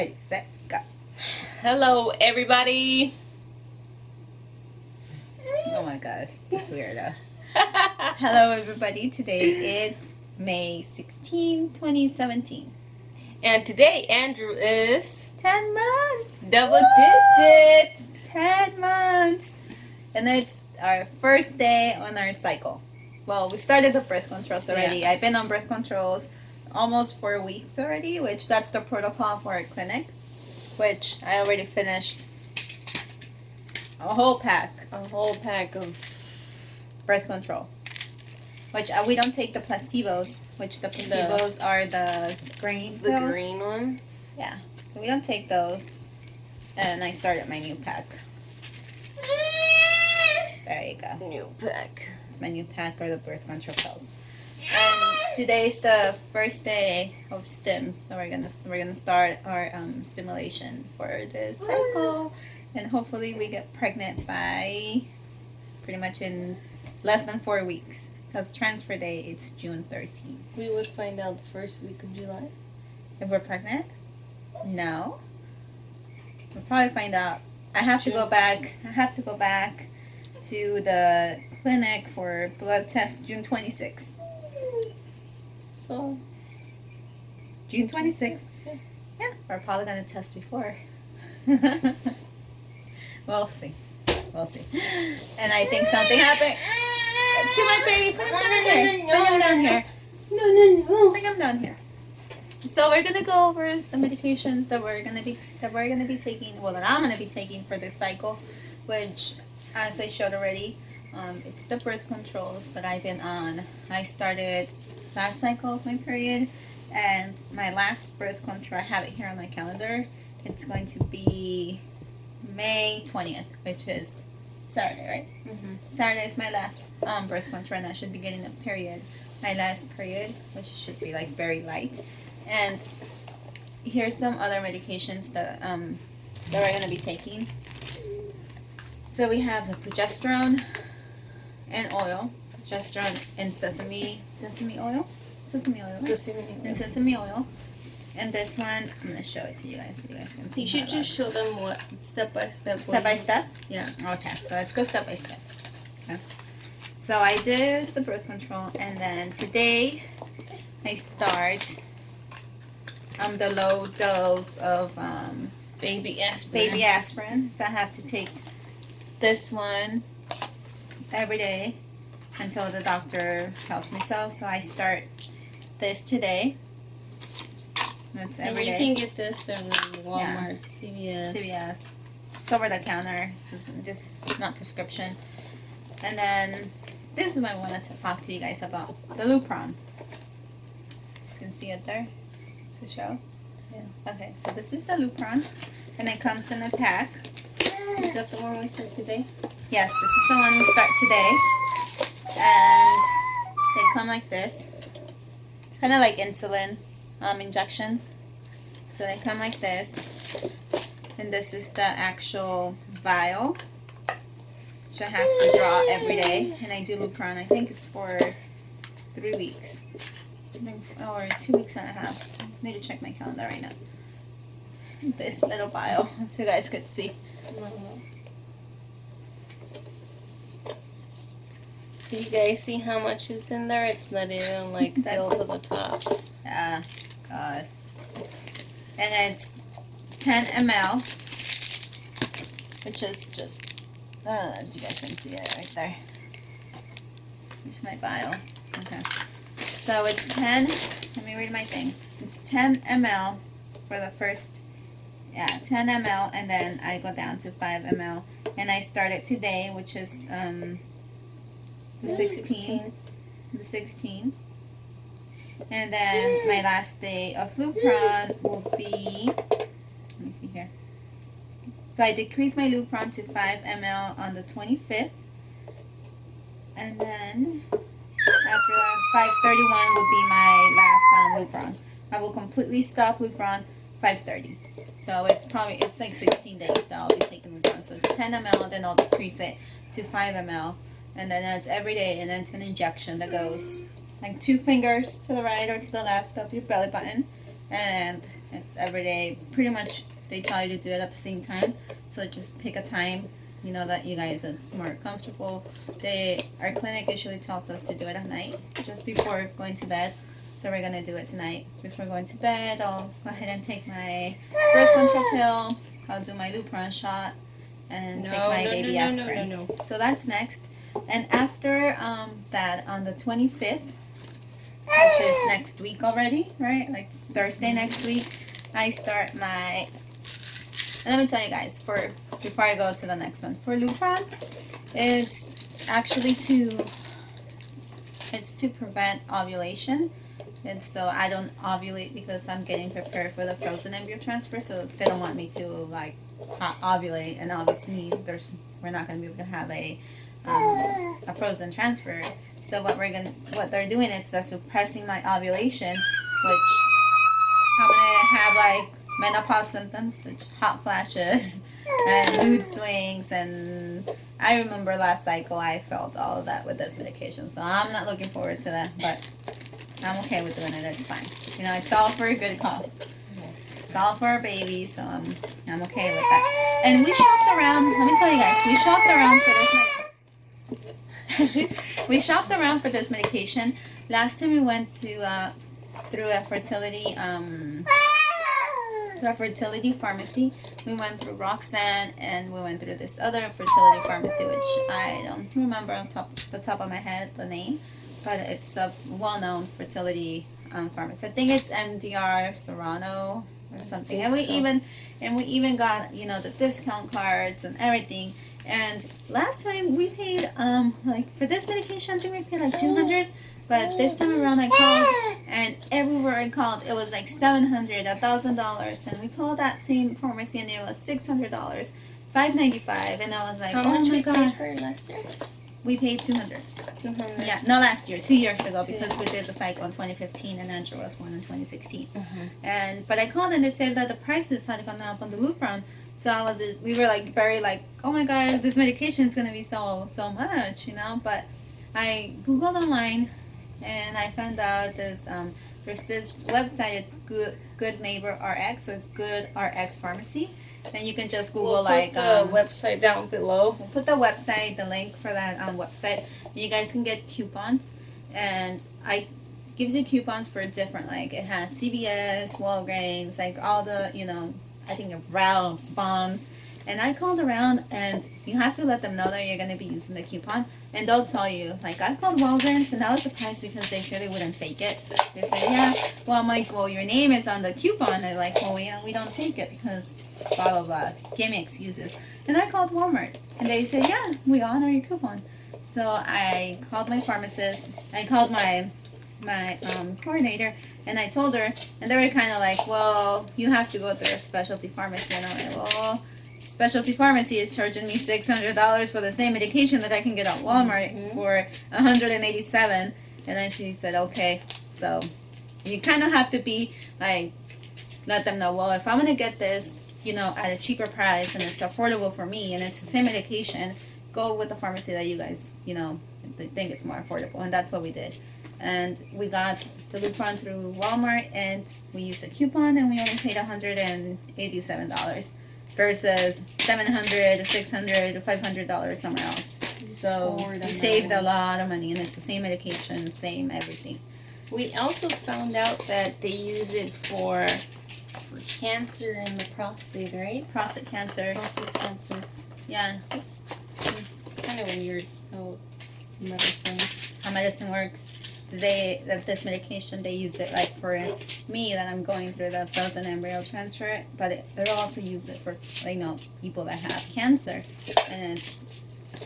Ready, set, go. Hello, everybody. Oh my gosh, this weirdo. Hello, everybody. Today it's May 16, 2017. And today, Andrew is 10 months. double digits. 10 months. And it's our first day on our cycle. Well, we started the birth controls already. Yeah. I've been on birth controls almost 4 weeks already, which that's the protocol for our clinic, which I already finished a whole pack A whole pack of birth control, which we don't take the placebos, which the placebos are the green the pills. green ones. Yeah, so we don't take those. And I started my new pack. There you go. New pack. My new pack are the birth control pills. And today's the first day of stims. So we're gonna start our stimulation for this cycle, and hopefully we get pregnant by pretty much in less than 4 weeks. Because transfer day it's June 13th. We would find out the first week of July. If we're pregnant, no. We'll probably find out. I have to go back to the clinic for blood test June 26th. So June 26th. Yeah. Yeah, we're probably gonna test before. We'll see. We'll see. And I think something happened to my baby. Put him down here. Bring him down here. No. Bring him down here. So we're gonna go over the medications that we're gonna be taking. Well, that I'm gonna be taking for this cycle, which, as I showed already, it's the birth controls that I've been on. I started last cycle of my period, and my last birth control, I have it here on my calendar. It's going to be May 20th, which is Saturday, right? Mm-hmm. Saturday is my last birth control, and I should be getting a period. My last period, which should be like very light. And here's some other medications that we're going to be taking. So we have the progesterone and oil. Progesterone and sesame oil. And sesame oil. And this one, I'm going to show it to you guys so you guys can see. You should how it just show looks. them what step by step. Step by step? Yeah. Okay, so let's go step by step. Okay. So I did the birth control, and then today I start the low dose of Baby aspirin. baby aspirin. So I have to take this one every day until the doctor tells me so. So I start this today. That's And every you day. can get this in Walmart, CVS. CVS. It's over the counter. This is not prescription. And then this is what I wanted to talk to you guys about. The Lupron. You can see it there to show. Yeah. Okay, so this is the Lupron. And it comes in a pack. Is that the one we said today? Yes, this is the one we start today. And they come like this. Kind of like insulin injections. So they come like this. And this is the actual vial, which I have to draw every day. And I do Lupron. I think it's for 3 weeks. Or 2 weeks and a half. I need to check my calendar right now. This little vial, so you guys could see. Do you guys see how much is in there? It's not even like filled to the top. Ah, God. And it's 10 ml, which is just, I don't know if you guys can see it right there. Here's my vial. Okay. So it's 10, let me read my thing. It's 10 ml for the first, 10 ml, and then I go down to 5 ml. And I started today, which is the 16. The 16. And then my last day of Lupron will be, let me see here. So I decreased my Lupron to 5 ml on the 25th. And then after that, 5:31 will be my last Lupron. I will completely stop Lupron 5:30. So it's like 16 days that I'll be taking Lupron. So it's 10 ml, then I'll decrease it to 5 ml. And then it's every day, and then it's an injection that goes like 2 fingers to the right or to the left of your belly button, and it's every day. Pretty much they tell you to do it at the same time, so just pick a time, you know, that you guys it's more comfortable. Our clinic usually tells us to do it at night, just before going to bed. So we're gonna do it tonight before going to bed. I'll go ahead and take my birth control pill. I'll do my Lupron shot and take my baby aspirin. No. So that's next. And after that, on the 25th, which is next week already, right? Like Thursday next week, I start my. And let me tell you guys, before I go to the next one, for Lupron, it's actually to prevent ovulation. And so I don't ovulate because I'm getting prepared for the frozen embryo transfer. So they don't want me to like ovulate, and obviously we're not going to be able to have a frozen transfer. So what they're doing is they're suppressing my ovulation, which I'm gonna have like menopause symptoms, which hot flashes and mood swings, and I remember last cycle I felt all of that with this medication. So I'm not looking forward to that, but I'm okay with doing it. It's fine. You know, it's all for a good cause. It's all for our baby, so I'm okay with that. And we shopped around. Let me tell you guys, we shopped around for this. We shopped around for this medication. Last time we went to through a fertility pharmacy. We went through Roxanne, and we went through this other fertility pharmacy, which I don't remember on the top of my head the name. But it's a well-known fertility pharmacy. I think it's MDR Serrano or something. And we even got, you know, the discount cards and everything. And last time we paid like for this medication, I think we paid like $200. But this time around I called, and everywhere I called it was like $700, $1,000. And we called that same pharmacy and it was $600, $595. And I was like, how oh much my we God. paid for it last year? We paid $200. 200. Yeah, not last year, 2 years ago, because we did the cycle in 2015 and Andrew was born in 2016. But I called and they said that the prices had gone up on the Lupron. So we were like very like, oh my God, this medication is gonna be so much, you know. But I googled online and I found out there's this website. It's Good Neighbor RX, or Good RX Pharmacy. And you can just Google we'll like put the website down below. We'll put the website, the link for that website. You guys can get coupons, and gives you coupons for different, like it has CVS, Walgreens, like all the, you know, I think of Ralph's, Bonds. And I called around, and you have to let them know that you're going to be using the coupon, and they'll tell you. Like, I called Walgreens, and I was surprised because they said they wouldn't take it. They said, yeah. Well, I'm like, well, your name is on the coupon. They're like, well, yeah, we don't take it because blah, blah, blah. Give me excuses. And I called Walmart, and they said, yeah, we honor your coupon. So I called my pharmacist. I called my coordinator, and I told her, and they were kind of like, well, you have to go through a specialty pharmacy. And I'm like, well, specialty pharmacy is charging me $600 for the same medication that I can get at Walmart for $187. And then she said, okay. So you kind of have to be like, let them know, well, if I'm going to get this, you know, at a cheaper price and it's affordable for me and it's the same medication, go with the pharmacy that you guys, you know, think it's more affordable. And that's what we did. And we got the Lupron through Walmart, and we used a coupon, and we only paid $187 versus $700, $600, $500 somewhere else. So we saved a lot of money, and it's the same medication, same everything. We also found out that they use it for cancer in the prostate, right? Prostate cancer. Prostate cancer. Yeah. It's kind of weird how medicine works. This medication, they use it like for me that I'm going through the frozen embryo transfer, but they also use it for, you know, people that have cancer, and it's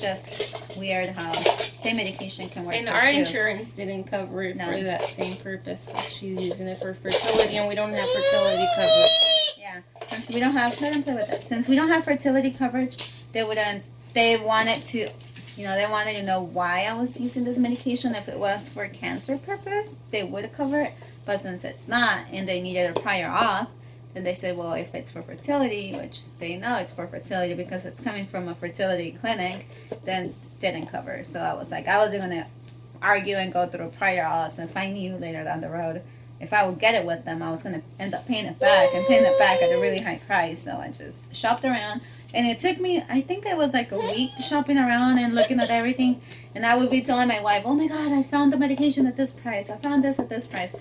just weird how same medication can work. And our insurance didn't cover it for that same purpose. She's using it for fertility, and we don't have fertility coverage. Yeah, since we don't have, let them play with it. Since we don't have fertility coverage, they wanted to. You know, they wanted to know why I was using this medication. If it was for cancer purpose, they would cover it. But since it's not, and they needed a prior auth, then they said, well, if it's for fertility, which they know it's for fertility because it's coming from a fertility clinic, then they didn't cover. So I was like, I wasn't going to argue and go through prior auths and find you later down the road if I would get it with them, I was going to end up paying it back and paying it back at a really high price. So I just shopped around, and it took me, I think it was like a week shopping around and looking at everything. And I would be telling my wife, oh my God, I found the medication at this price. I found this at this price.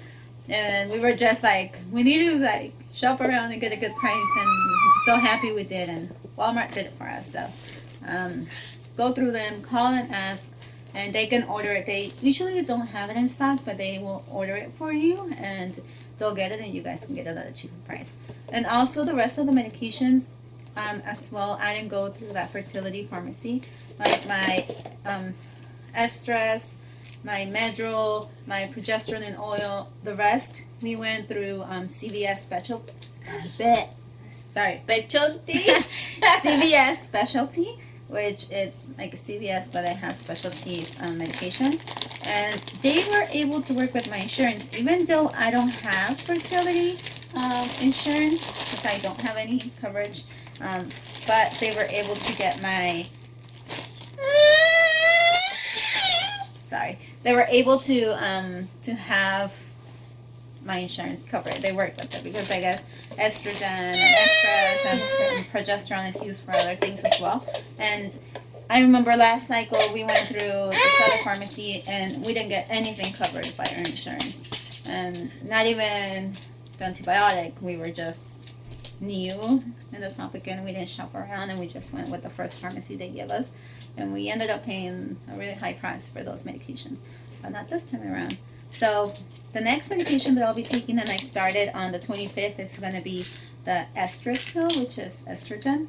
And we were just like, we need to like shop around and get a good price. And we're just so happy we did. And Walmart did it for us. So go through them, call and ask. And they can order it. They usually don't have it in stock, but they will order it for you, and they'll get it, and you guys can get it at a cheaper price. And also the rest of the medications as well, I didn't go through that fertility pharmacy. Like my estrus, my Medrol, my progesterone and oil. The rest we went through CVS Specialty. CVS Specialty, which it's like a CVS, but it has specialty medications. And they were able to work with my insurance, even though I don't have fertility insurance, because I don't have any coverage. But they were able to get my... They were able to have my insurance covered. They worked with it because I guess estrogen and estrus and progesterone is used for other things as well. And I remember last cycle we went through this other pharmacy and we didn't get anything covered by our insurance, and not even the antibiotic. We were just new in the topic and we didn't shop around, and we just went with the first pharmacy they gave us, and we ended up paying a really high price for those medications, but not this time around. So the next medication that I'll be taking, and I started on the 25th, it's going to be the estrus pill, which is estrogen.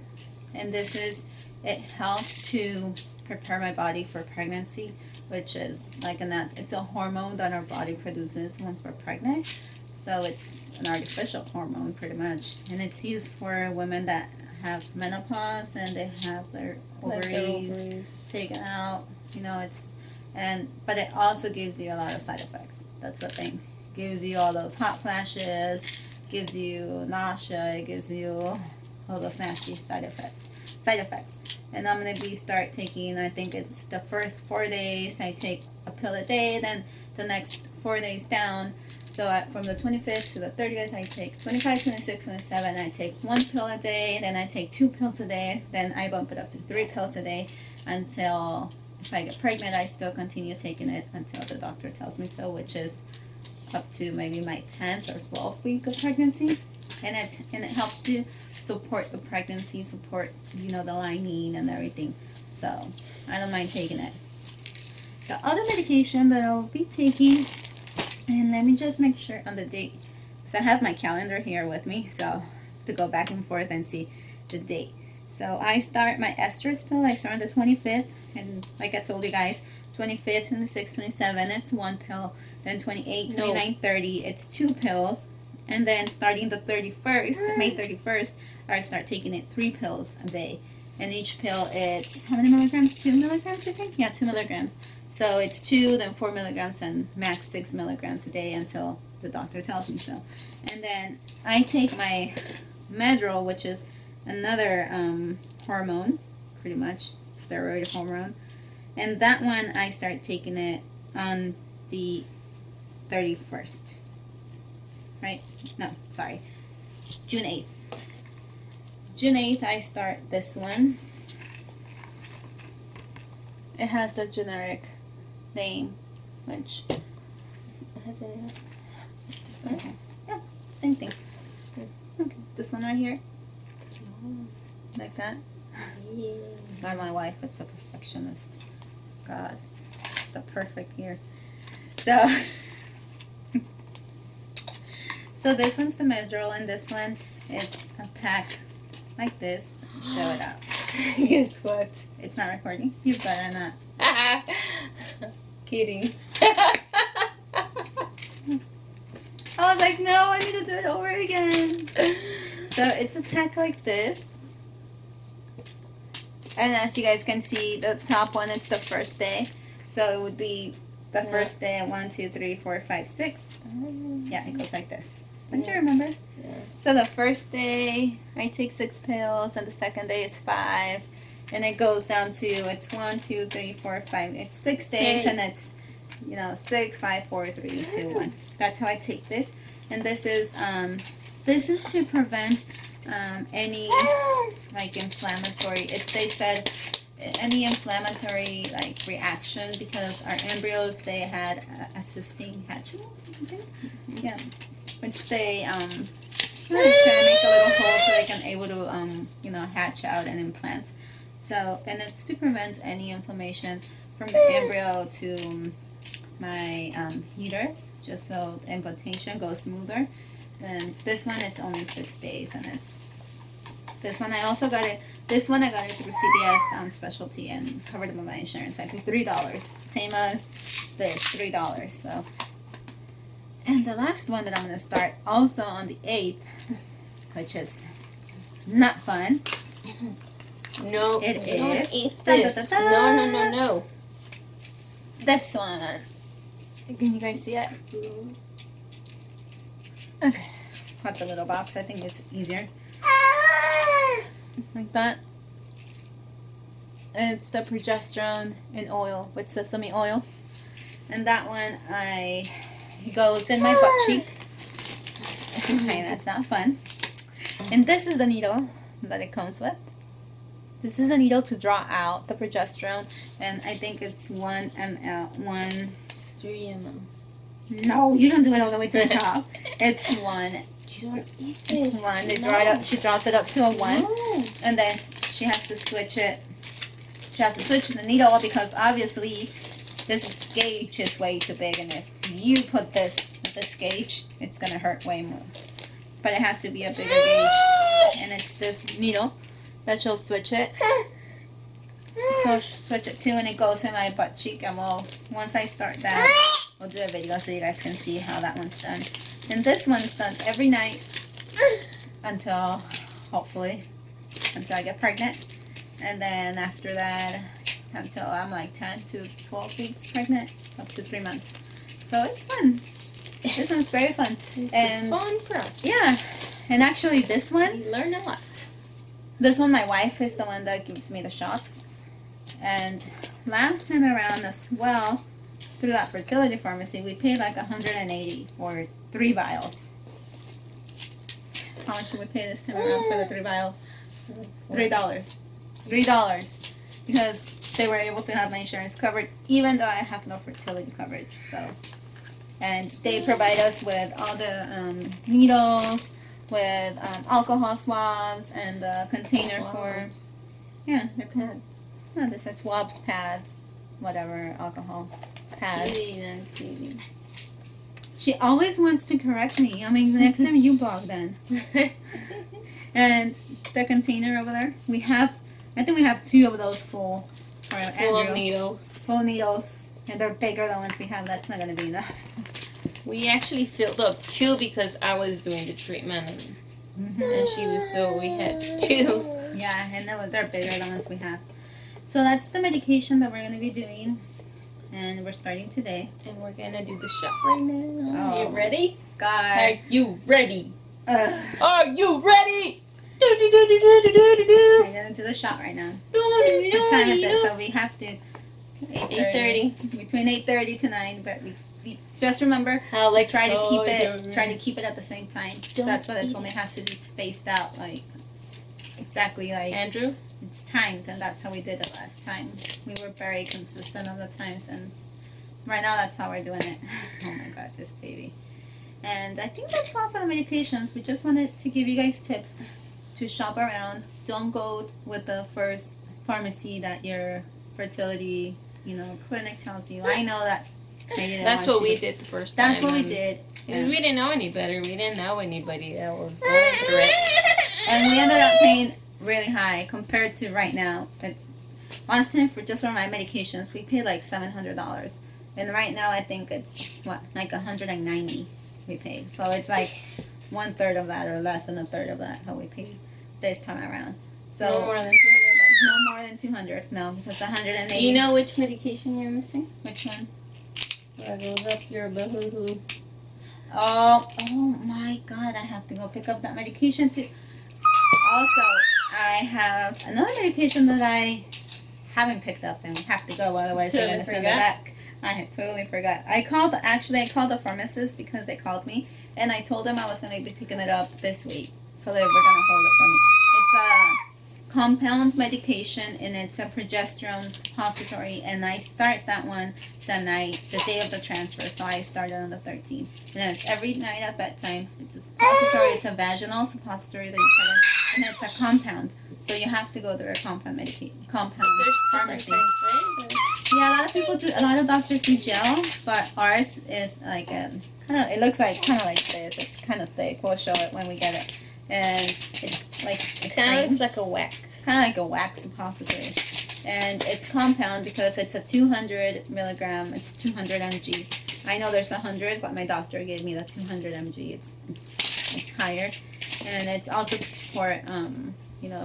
And this is, it helps to prepare my body for pregnancy, which is like it's a hormone that our body produces once we're pregnant. So it's an artificial hormone pretty much. And it's used for women that have menopause and they have their ovaries taken out. You know, but it also gives you a lot of side effects. That's the thing. It gives you all those hot flashes, gives you nausea, it gives you all those nasty side effects. And I'm gonna start taking, I think it's the first 4 days I take a pill a day, then the next 4 days down. So from the 25th to the 30th, I take 25, 26, 27, I take 1 pill a day, then I take 2 pills a day, then I bump it up to 3 pills a day until, if I get pregnant, I still continue taking it until the doctor tells me so, which is up to maybe my 10th or 12th week of pregnancy. And it helps to support the pregnancy, support, you know, the lining and everything. So I don't mind taking it. The other medication that I'll be taking, and let me just make sure on the date. So I have my calendar here with me, so to go back and forth and see the date. So I start my estrus pill. I start on the 25th, and like I told you guys, 25th, 26th, 27, it's 1 pill. Then 28, 29, 30, it's 2 pills. And then starting the 31st, May 31st, I start taking it 3 pills a day. And each pill, it's how many milligrams? 2 milligrams, I think? Yeah, 2 milligrams. So it's 2, then 4 milligrams, and max 6 milligrams a day until the doctor tells me so. And then I take my Medrol, which is another hormone, pretty much, steroid hormone. And that one, I start taking it on the 31st. Right? No, sorry. June 8th. June 8th, I start this one. It has the generic name, which has it. This one? Okay. Yeah, same thing. Okay, this one right here. Like that. Yeah. God, my wife, it's a perfectionist. God, it's the perfect here. So. So this one's the Medrol, and this one, it's a pack like this. Show it up. Guess what? It's not recording. You better not. Kidding. I was like, no, I need to do it over again. So it's a pack like this. And as you guys can see, the top one, it's the first day. So it would be the first day at 1, 2, 3, 4, 5, 6. Yeah, it goes like this. Don't you remember? Yeah. So the first day I take 6 pills, and the second day is 5, and it goes down to, it's 1, 2, 3, 4, 5. It's 6 days, and it's you know, 6, 5, 4, 3, 2, 1. That's how I take this. And this is to prevent any like inflammatory. They said any inflammatory like reaction, because our embryos, they had assisting hatching, I think. Yeah, which they try to make a little hole so they can able to you know, hatch out and implant. So, and it's to prevent any inflammation from the embryo to my uterus, just so the implantation goes smoother. And this one, it's only 6 days, and it's this one. I also got it. This one I got it through CVS specialty and covered it with my insurance. I paid $3, same as this, $3. So, and the last one that I'm gonna start also on the 8th, which is not fun. No, it is. Eat this. No. This one. Can you guys see it? Okay. Put the little box. I think it's easier. Like that. It's the progesterone in oil with sesame oil. And that one, it goes in my butt cheek. Okay, that's not fun. And this is a needle that it comes with. This is a needle to draw out the progesterone, and I think it's 1 ml. 3 ml. No, you don't do it all the way to the top. It's 1. You don't eat it. It's 1. They draw it up. She draws it up to a 1, and then she has to switch it. She has to switch the needle because obviously this gauge is way too big, and if you put this gauge, it's gonna hurt way more. But it has to be a bigger gauge, and it's this needle that she'll switch it. So switch it to, and it goes in my butt cheek. And once I start that, we'll do a video so you guys can see how that one's done. And this one is done every night until, hopefully, until I get pregnant. And then after that, until I'm like 10 to 12 weeks pregnant, so up to 3 months. So it's fun. This one's very fun. It's and a fun process. Yeah. And actually this one, You learn a lot. this one, my wife is the one that gives me the shots. And last time around as well, through that fertility pharmacy, we paid like $180 for 3 vials. How much did we pay this time around for the 3 vials? $3. $3. Because they were able to have my insurance covered, even though I have no fertility coverage. So, and they provide us with all the needles, with alcohol swabs, and the container for, yeah, they're pads. No, this says swabs, pads, whatever, alcohol, pads. Cheating. She always wants to correct me. I mean, next time you blog then. And the container over there, I think we have 2 of those full for Andrew. Full of needles. Full of needles. And they're bigger than ones we have. That's not going to be enough. We actually filled up 2 because I was doing the treatment. And she was, so we had 2. Yeah, and they're bigger than ones we have. So that's the medication that we're going to be doing. And we're starting today. And we're going to do the shot right now. Oh, you ready? God. Are you ready? Ugh. Are you ready? We're going to do the shot right now. What time is it? So we have to 8:30. Between 8:30 to 9, but we just remember How like try to keep it at the same time. So that's why they told me it has to be spaced out, like exactly like Andrew? it's timed, and that's how we did it last time. We were very consistent of the times, and right now that's how we're doing it. Oh my God, this baby. And I think that's all for the medications. We just wanted to give you guys tips to shop around. Don't go with the first pharmacy that your fertility, clinic tells you. I know that maybe that's what we did the first time. That's what we did. Yeah. We didn't know any better. We didn't know anybody that was going through it. And we ended up paying really high compared to right now. It's last time for my medications, we paid like $700. And right now I think it's like $190 we paid. So it's like 1/3 of that, or less than 1/3 of that how we paid this time around. So no more than $200. No more than $200. No, because $180. Do you know which medication you're missing? Which one? Where goes up your bahoo-hoo. Oh my God! I have to go pick up that medication too. Also, I have another medication that I haven't picked up, and we have to go. Otherwise, they're gonna send it back. I had totally forgot. I called the pharmacist because they called me, and I told them I was going to be picking it up this week, so they were going to hold it for me. It's a compound medication, and it's a progesterone suppository, and I start that one the day of the transfer, so I started on the 13th. And it's every night at bedtime. It's a suppository. It's a vaginal suppository that you put in, and it's a compound. So you have to go to a compound pharmacy. Things, right? Yeah, a lot of people do. A lot of doctors do gel, but ours is like it looks like kind of like this. It's kind of thick. We'll show it when we get it, and it's like It kind of looks like a wax. kind of like a wax suppository, and it's compound because it's a 200 milligram. It's 200 mg. I know there's 100, but my doctor gave me the 200 mg. It's higher, and it's also to support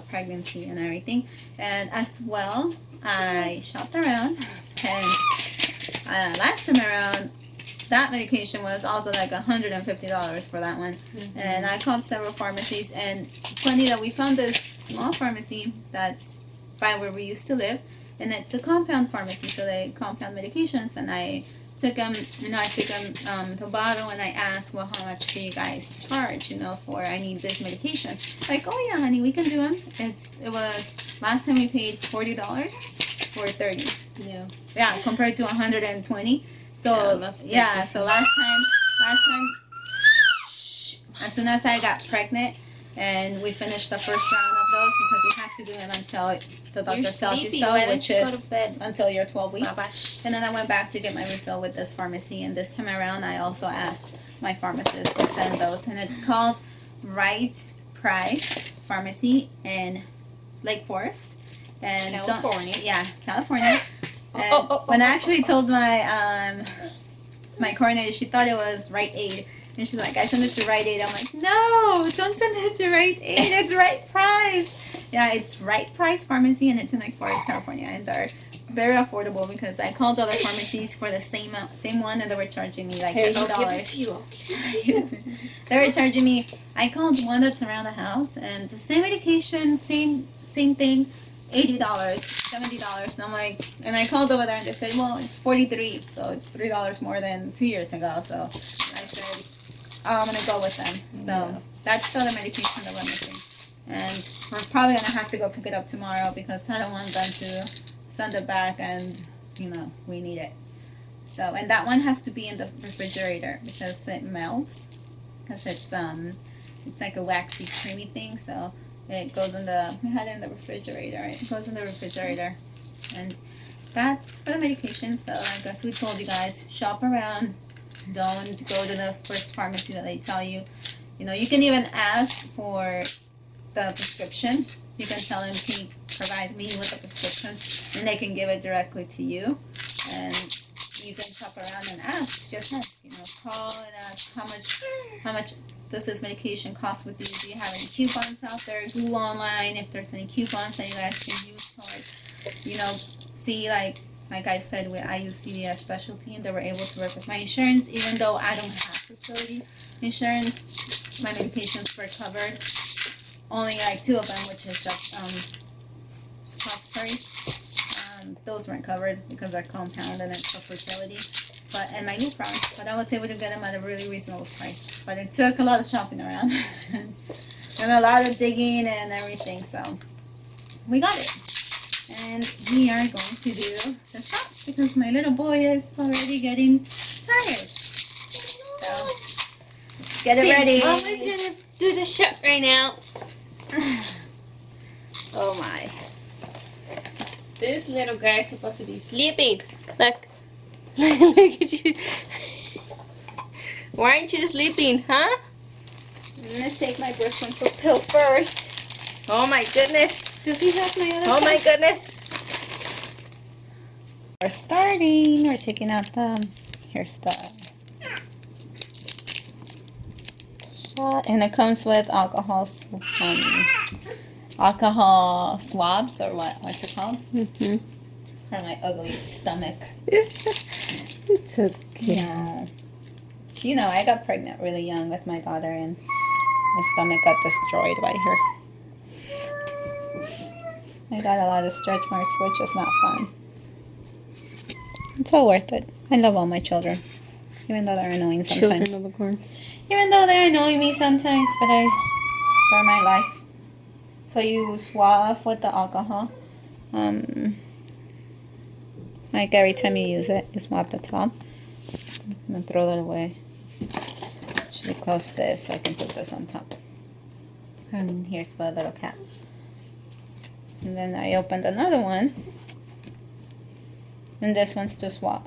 pregnancy and everything. And as well, I shopped around, and last time around, that medication was also like $150 for that one. Mm-hmm. And I called several pharmacies, and funny that we found this small pharmacy that's by where we used to live, and it's a compound pharmacy, so they compound medications. And I took them, the bottle, and I asked, well, how much do you guys charge, for I need this medication? Like, oh yeah, honey, we can do them. It was, last time we paid $40 for 30. Yeah. Yeah, compared to 120. So, that's so last time, as soon as I got pregnant, and we finished the first round of those, because you have to do them until the doctor tells you so, which is until you're 12 weeks. And then I went back to get my refill with this pharmacy, and this time around I also asked my pharmacist to send those, and it's called Right Price Pharmacy in Lake Forest, and California. California. And when I actually told my my coordinator, she thought it was Rite Aid. And she's like, I sent it to Rite Aid. I'm like, no, don't send it to Rite Aid. It's Right Price. Yeah, it's Right Price Pharmacy, and it's in Lake Forest, California. And they're very affordable, because I called other pharmacies for the same one, and they were charging me like $50. They were charging me. I called one that's around the house, and the same medication, same thing, $80, $70. And I'm like, and I called over there, and they said, well, it's $43, so it's $3 more than 2 years ago. So I said, I'm gonna go with them. So that's the other medication that we're missing, and we're probably gonna have to go pick it up tomorrow, because I don't want them to send it back, and we need it. So, and that one has to be in the refrigerator, because it melts, because it's like a waxy creamy thing. So it goes we had it in the refrigerator, right? It goes in the refrigerator, and that's for the medication. So I guess we told you guys, shop around. Don't go to the first pharmacy that they tell you. You can even ask for the prescription. You can tell them, can you provide me with a prescription, and they can give it directly to you. And you can shop around and ask. Just ask. Call and ask how much does this medication cost with you? Do you have any coupons out there? Google online if there's any coupons that you guys can use towards. See, like I said, I use CVS Specialty, and they were able to work with my insurance. Even though I don't have fertility insurance, my medications were covered. Only like 2 of them, which is the suppositories. Those weren't covered because they're compound and it's for fertility. And my Lupron, but I was able to get them at a really reasonable price. But it took a lot of shopping around and a lot of digging and everything. So we got it. And we are going to do the shots, because my little boy is already getting tired. So let's get it ready. Mama's gonna do the shot right now. Oh my. This little guy is supposed to be sleeping. Look. Look at you. Why aren't you sleeping, huh? I'm gonna take my birth control pill first. Oh my goodness. Does he have my other Oh my goodness. We're starting. We're taking out the hairstyle. Shot. And it comes with alcohol swabs, or what's it called? For my ugly stomach. It's okay. Yeah. I got pregnant really young with my daughter, and my stomach got destroyed by her. I got a lot of stretch marks, which is not fun. It's all worth it. I love all my children, even though they're annoying sometimes. Children of the corn. Even though they annoy me sometimes, but they're my life. So you swab with the alcohol. Like every time you use it, you swab the top. I'm gonna throw that away. Should close this so I can put this on top. And here's the little cap. And then I opened another one. And this one's to swab.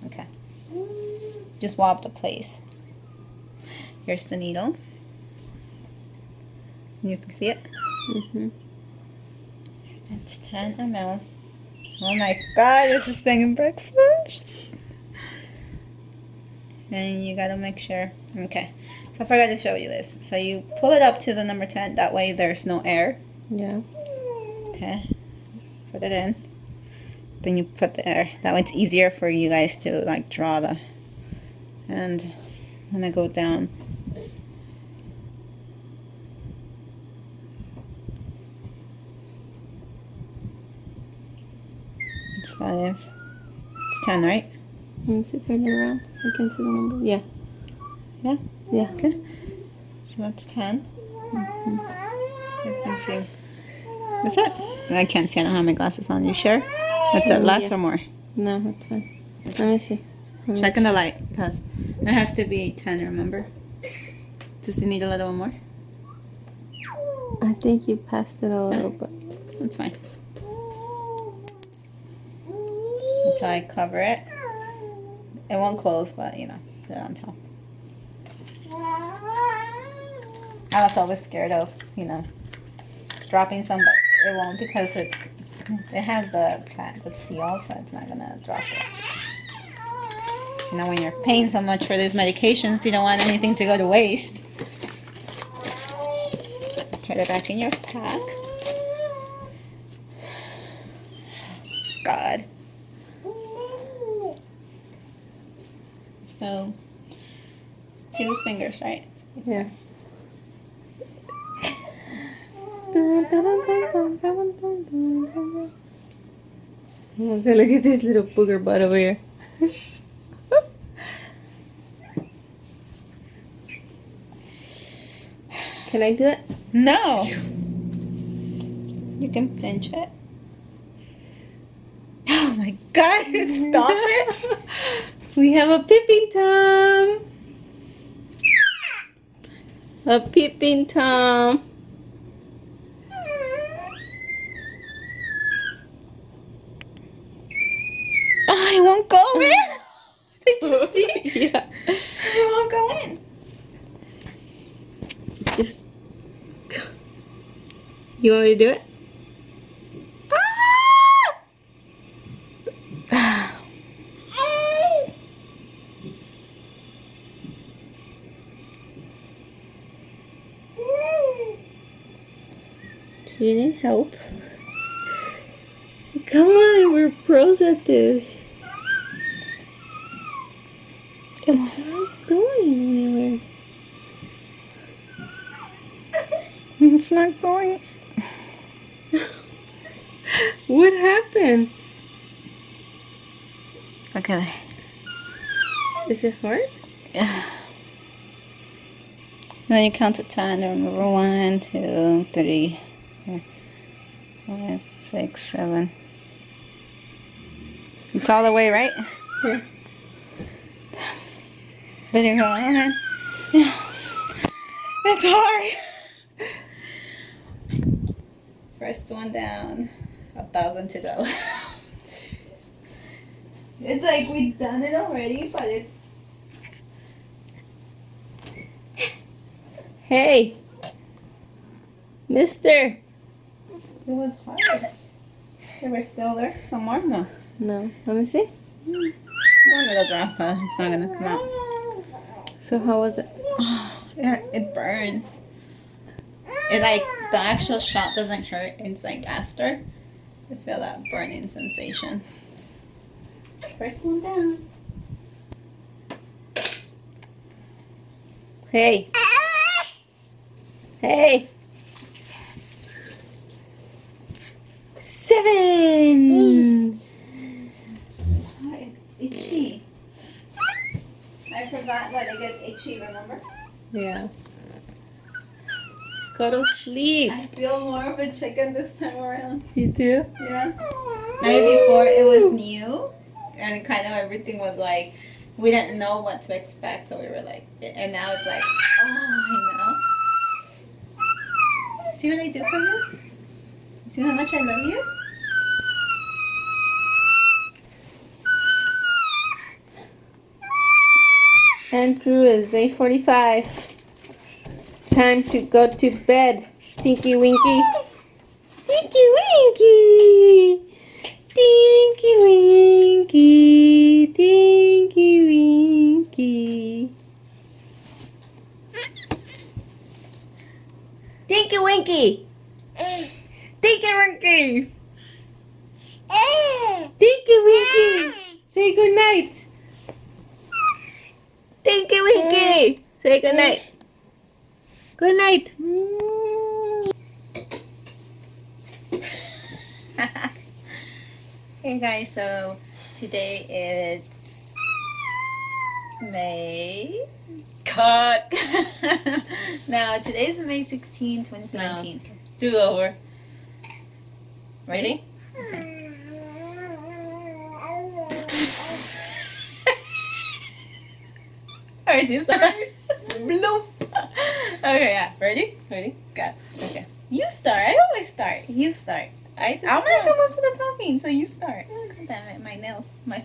Okay. Just swab the place. Here's the needle. You can see it? Mm-hmm. It's 10 ml. Oh my god, this is banging breakfast. And you gotta make sure. Okay. So I forgot to show you this. So you pull it up to the number 10. That way there's no air. Yeah. Okay. Put it in. Then you put the air. That way it's easier for you guys to like draw the. And I'm gonna go down. It's 5. It's 10, right? Can you see, turn it around? I can see the number. Yeah. Yeah? Yeah. Okay. So that's 10. Mm-hmm. You can see. That's it. I can't see. I don't have my glasses on. You sure? That's it. Less or more? No, that's fine. Let me see. Check in the light because it has to be 10, remember? Does it need a little more? I think you passed it a little bit. That's fine. That's how I cover it. It won't close, but you know, put it on top. I was always scared of, you know, dropping some, but it won't because it has the seal, so it's not gonna drop it. You know, when you're paying so much for these medications, you don't want anything to go to waste. Put it back in your pack. God. So, it's 2 fingers, right? Yeah. Okay, look at this little booger butt over here. Can I do it? No. You can pinch it. Oh my god, stop it. We have a peeping Tom. A peeping Tom. Oh, it won't go in. Did you see? Yeah. It won't go in. Just. You want me to do it? Do you need help? Come on, we're pros at this. It's not going anywhere. It's not going. What happened? Okay. Is it hard? Yeah. Then you count to 10. Remember 1, 2, 3, 4, 5, 6, 7. It's all the way, right? Yeah. Then you go on. Yeah. It's hard. First one down. 1,000 to go. It's like we've done it already, but it's. Hey, mister. It was hard. They were still there. Some more? No. No, let me see. One little drop, but it's not gonna come out. So how was it? It burns. It like the actual shot doesn't hurt. It's like after. I feel that burning sensation. First one down. Hey. Hey. 7. I forgot that it gets itchy, remember? Yeah. Go to sleep. I feel more of a chicken this time around. You do? Yeah. Maybe before it was new and kind of everything was like, we didn't know what to expect, so we were like, and now it's like, oh, I know. See what I do for you? See how much I love you? Andrew, it's 8:45. Time to go to bed. Tinky Winky. Tinky Winky. Tinky Winky. Tinky Winky. Tinky Winky. Tinky Winky. Tinky Winky. Say good night. Tinky Winky. Say good night. Good night. Hey guys, so today it's May. Cut. Now today's May 16, 2017. Do over. Ready? Alright, you start. Bloop. Okay, yeah. Ready? Ready? Go. Okay. You start. I always start. You start. I I'm not doing most of the talking, so you start. God damn it, my nails. My